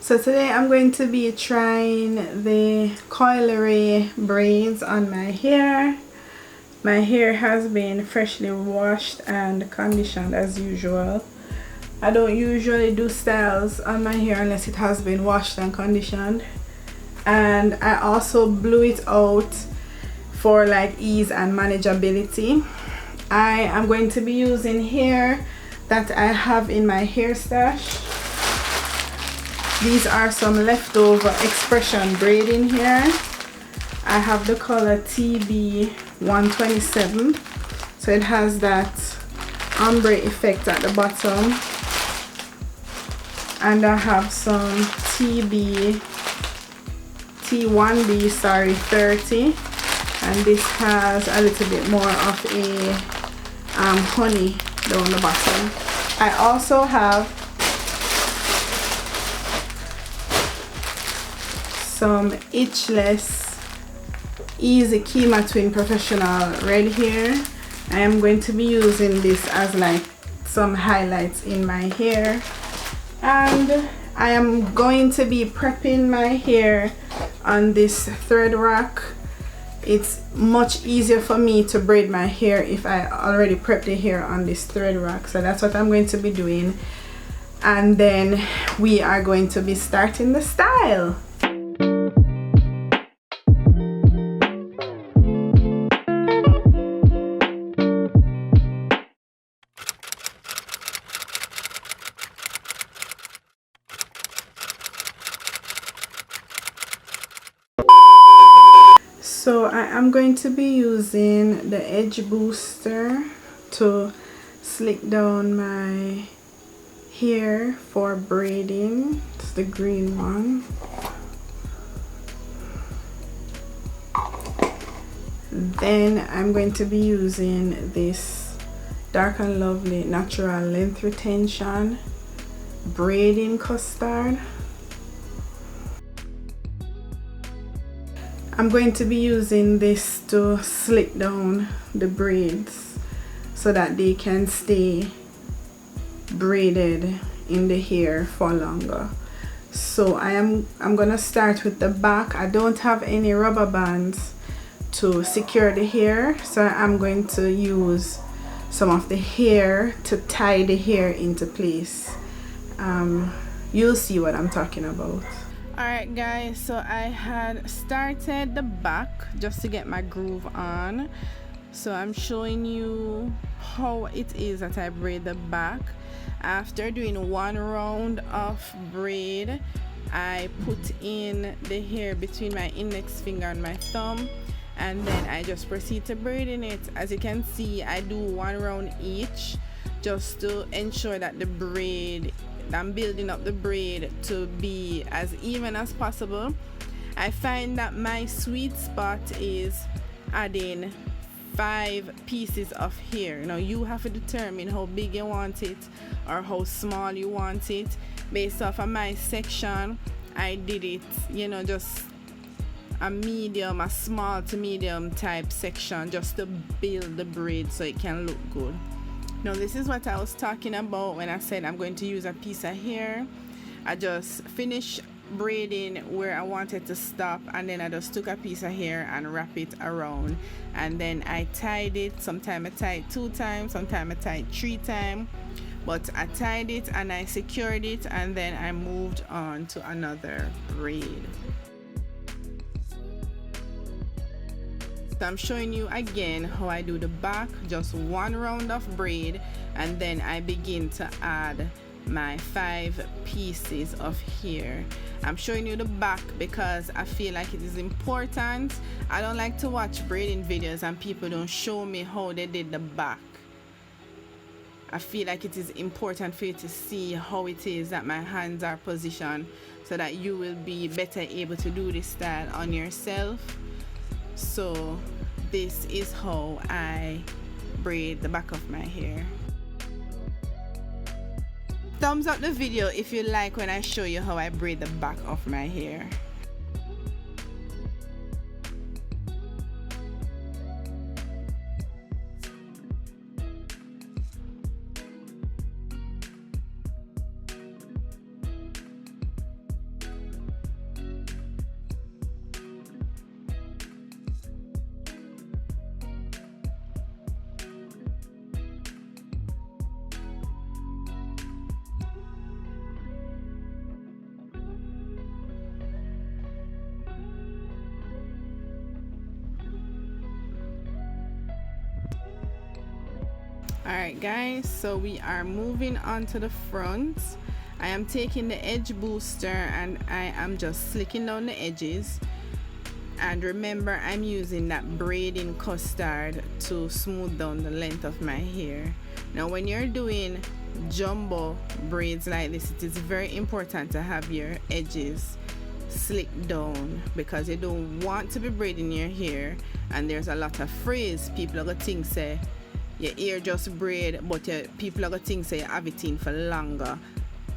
So today I'm going to be trying the Coi Leray braids on my hair. My hair has been freshly washed and conditioned as usual. I don't usually do styles on my hair unless it has been washed and conditioned. And I also blew it out for like ease and manageability. I am going to be using hair that I have in my hair stash. These are some leftover Xpression Braiding hair. I have the color TB127, so it has that ombre effect at the bottom. And I have some T1B 30, and this has a little bit more of a honey down the bottom. I also have some itchless Easy Kima Twin Professional red hair. I am going to be using this as like some highlights in my hair, and I am going to be prepping my hair on this thread rack. It's much easier for me to braid my hair if I already prep the hair on this thread rack, so that's what I'm going to be doing, and then we are going to be starting the style. So I am going to be using the edge booster to slick down my hair for braiding. It's the green one. Then I'm going to be using this Dark and Lovely Natural Length Retention braiding custard. I'm going to be using this to slick down the braids so that they can stay braided in the hair for longer. So I'm gonna start with the back. I don't have any rubber bands to secure the hair, so I'm going to use some of the hair to tie the hair into place. You'll see what I'm talking about. Alright guys, so I had started the back just to get my groove on. So I'm showing you how it is that I braid the back. After doing one round of braid, I put in the hair between my index finger and my thumb, and then I just proceed to braid in it. As you can see, I do one round each just to ensure that the braid, I'm building up the braid to be as even as possible. I find that my sweet spot is adding 5 pieces of hair. Now you have to determine how big you want it or how small you want it. Based off of my section, I did it, you know, just a medium, a small to medium type section, just to build the braid so it can look good. Now this is what I was talking about when I said I'm going to use a piece of hair. I just finished braiding where I wanted to stop, and then I just took a piece of hair and wrap it around, and then I tied it. Sometimes I tied 2 times, sometimes I tied 3 times, but I tied it and I secured it, and then I moved on to another braid. So I'm showing you again how I do the back, just one round of braid, and then I begin to add my 5 pieces of hair. I'm showing you the back because I feel like it is important. I don't like to watch braiding videos and people don't show me how they did the back. I feel like it is important for you to see how it is that my hands are positioned so that you will be better able to do this style on yourself. So this is how I braid the back of my hair. Thumbs up the video if you like when I show you how I braid the back of my hair. Alright guys, so we are moving on to the front. I am taking the edge booster and I am just slicking down the edges. And remember, I'm using that braiding custard to smooth down the length of my hair. Now when you're doing jumbo braids like this, it is very important to have your edges slicked down, because you don't want to be braiding your hair and there's a lot of frizz. People are gonna think say your hair just braid, but people are gonna think say you have it in for longer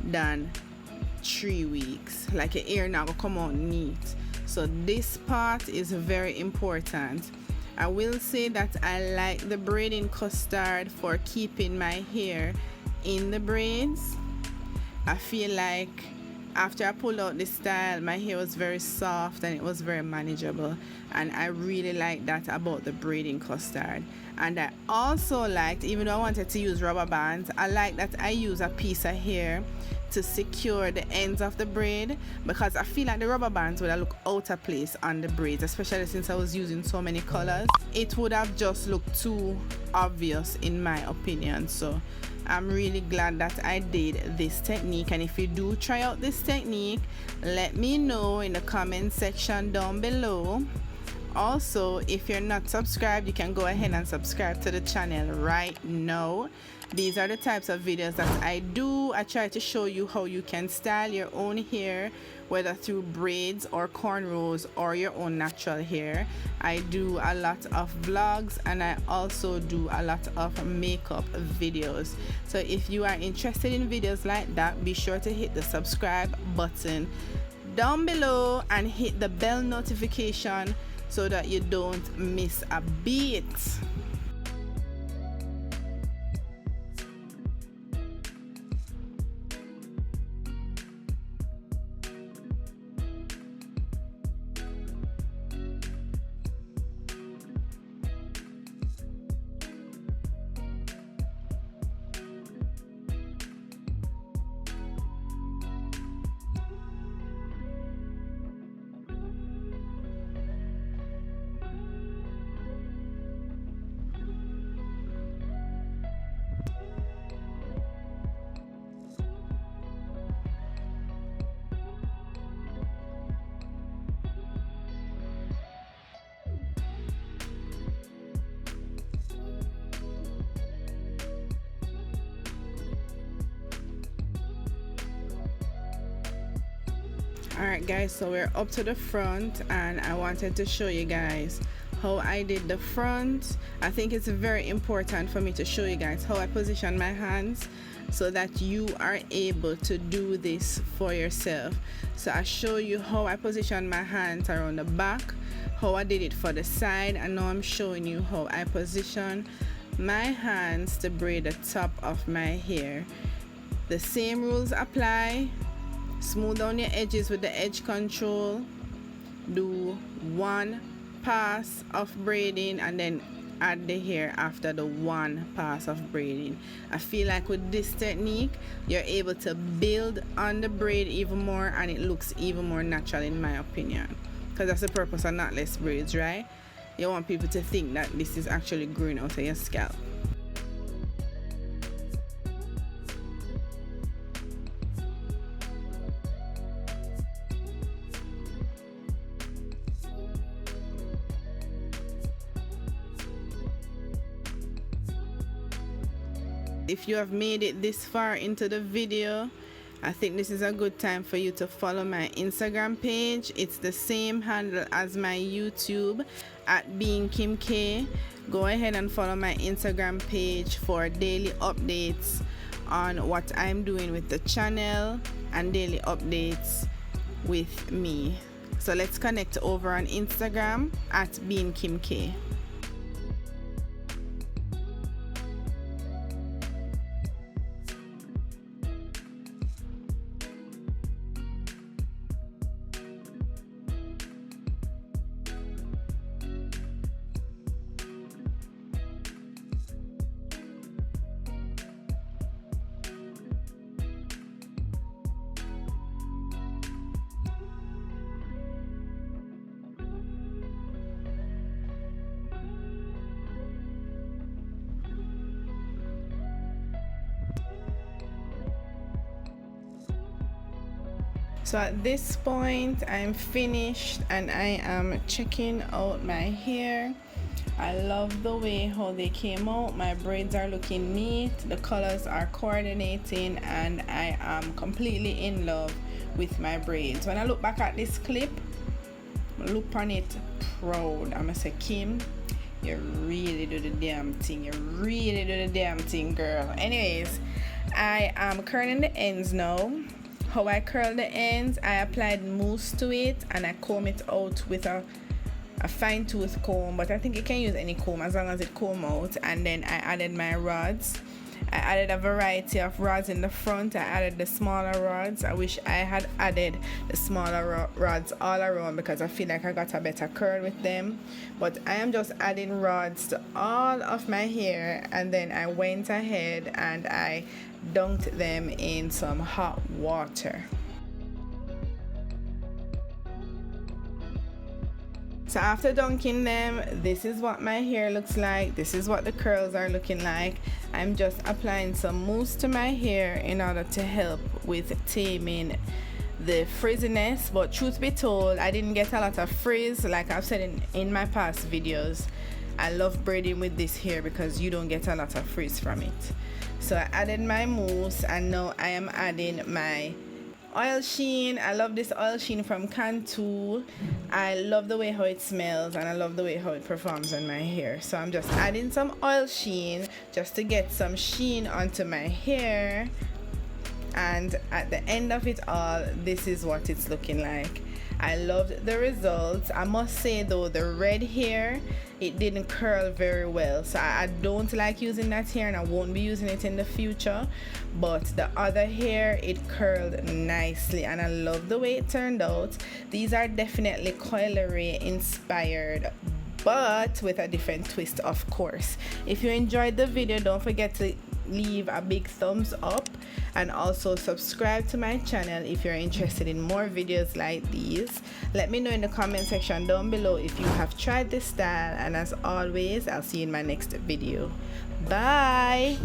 than 3 weeks. Like your hair now gonna come out neat. So this part is very important. I will say that I like the braiding custard for keeping my hair in the braids. I feel like after I pulled out this style, my hair was very soft and it was very manageable, and I really like that about the braiding custard. And I also liked, even though I wanted to use rubber bands, I like that I use a piece of hair to secure the ends of the braid, because I feel like the rubber bands would have looked out of place on the braids, especially since I was using so many colors. It would have just looked too obvious in my opinion. So I'm really glad that I did this technique, and if you do try out this technique, let me know in the comment section down below. Also, if you're not subscribed, you can go ahead and subscribe to the channel right now. These are the types of videos that I do. I try to show you how you can style your own hair, whether through braids or cornrows or your own natural hair. I do a lot of vlogs and I also do a lot of makeup videos. So if you are interested in videos like that, be sure to hit the subscribe button down below and hit the bell notification so that you don't miss a beat. Alright guys, so we're up to the front and I wanted to show you guys how I did the front. I think it's very important for me to show you guys how I position my hands so that you are able to do this for yourself. So I show you how I position my hands around the back, how I did it for the side, and now I'm showing you how I position my hands to braid the top of my hair. The same rules apply. Smooth down your edges with the edge control. Do one pass of braiding and then add the hair after the one pass of braiding. I feel like with this technique you're able to build on the braid even more and it looks even more natural in my opinion, because that's the purpose of knotless braids, right? You want people to think that this is actually growing out of your scalp. If you have made it this far into the video, I think this is a good time for you to follow my Instagram page. It's the same handle as my YouTube at beingkimkayyy. Go ahead and follow my Instagram page for daily updates on what I'm doing with the channel and daily updates with me. So let's connect over on Instagram at beingkimkayyy. So at this point I'm finished and I am checking out my hair. I love the way how they came out. My braids are looking neat, the colors are coordinating, and I am completely in love with my braids. When I look back at this clip, look on it proud. I'm gonna say, Kim, you really do the damn thing. You really do the damn thing, girl. Anyways, I am curling the ends now. How I curl the ends, I applied mousse to it and I comb it out with a fine tooth comb, but I think you can use any comb as long as it comb out. And then I added my rods. I added a variety of rods in the front. I added the smaller rods. I wish I had added the smaller rods all around because I feel like I got a better curl with them. But I am just adding rods to all of my hair, and then I went ahead and I dunked them in some hot water. So after dunking them, this is what my hair looks like. This is what the curls are looking like. I'm just applying some mousse to my hair in order to help with taming the frizziness. But truth be told, I didn't get a lot of frizz. Like I've said in my past videos, I love braiding with this hair because you don't get a lot of frizz from it. So I added my mousse and now I am adding my oil sheen. I love this oil sheen from Cantu. I love the way how it smells and I love the way how it performs on my hair. So I'm just adding some oil sheen just to get some sheen onto my hair. And at the end of it all, this is what it's looking like. I loved the results. I must say though, the red hair, it didn't curl very well, so I don't like using that hair and I won't be using it in the future. But the other hair, it curled nicely and I love the way it turned out. These are definitely Coi Leray inspired, but with a different twist, of course. If you enjoyed the video, don't forget to leave a big thumbs up and also subscribe to my channel if you're interested in more videos like these. Let me know in the comment section down below if you have tried this style, and as always, I'll see you in my next video. Bye.